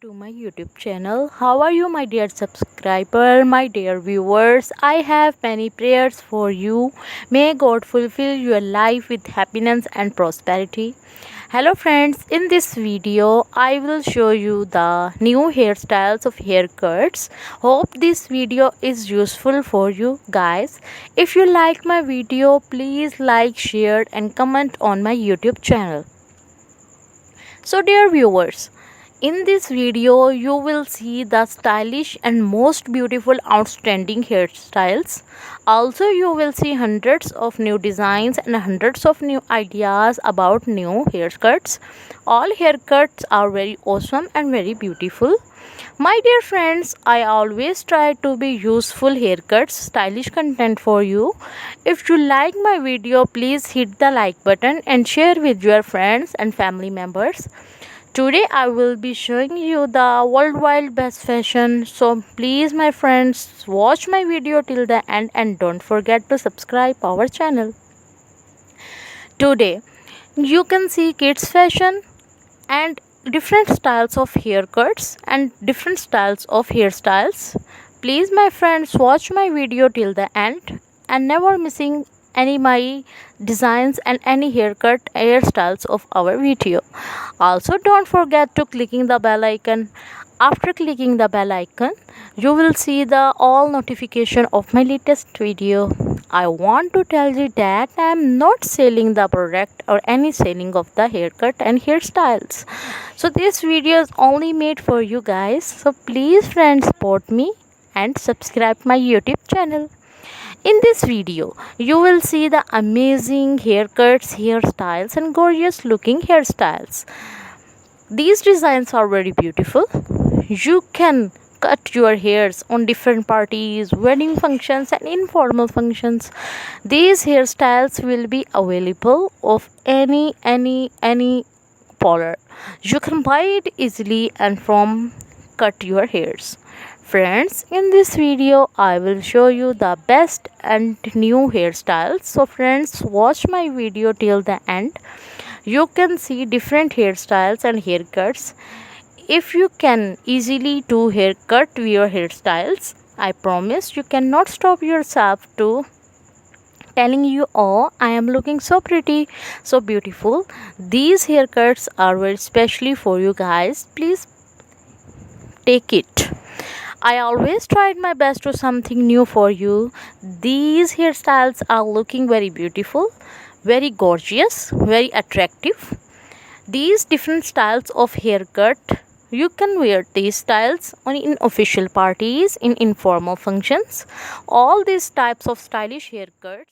to my YouTube channel. How are you, my dear subscriber, my dear viewers? I have many prayers for you. May God fulfill your life with happiness and prosperity. Hello friends, in this video I will show you the new hairstyles of haircuts. Hope this video is useful for you guys. If you like my video, please like, share and comment on my YouTube channel. So dear viewers, in this video you will see the stylish and most beautiful outstanding hairstyles. Also you will see hundreds of new designs and hundreds of new ideas about new haircuts. All haircuts are very awesome and very beautiful. My dear friends, I always try to be useful haircuts, stylish content for you. If you like my video, please hit the like button and share with your friends and family members. Today I will be showing you the worldwide best fashion. So please my friends, watch my video till the end and don't forget to subscribe our channel. Today you can see kids fashion and different styles of haircuts and different styles of hairstyles. Please my friends, watch my video till the end and never missing any my designs and any hairstyles of our video. Also don't forget to clicking the bell icon. After clicking the bell icon, you will see the all notification of my latest video. I want to tell you that I am not selling the product or any selling of the haircut and hairstyles. So this video is only made for you guys. So please friends, support me and subscribe my YouTube channel. In this video, you will see the amazing haircuts, hairstyles and gorgeous looking hairstyles. These designs are very beautiful. You can cut your hairs on different parties, wedding functions and informal functions. These hairstyles will be available of any color. You can buy it easily and from cut your hairs. Friends, in this video I will show you the best and new hairstyles. So friends, watch my video till the end. You can see different hairstyles and haircuts. If you can easily do haircut with your hairstyles, I promise you cannot stop yourself to telling you, oh, I am looking so pretty, so beautiful. These haircuts are very specially for you guys. Please take it. I always tried my best to something new for you. These hairstyles are looking very beautiful, very gorgeous, very attractive. These different styles of haircut, you can wear these styles in official parties, in informal functions. All these types of stylish haircuts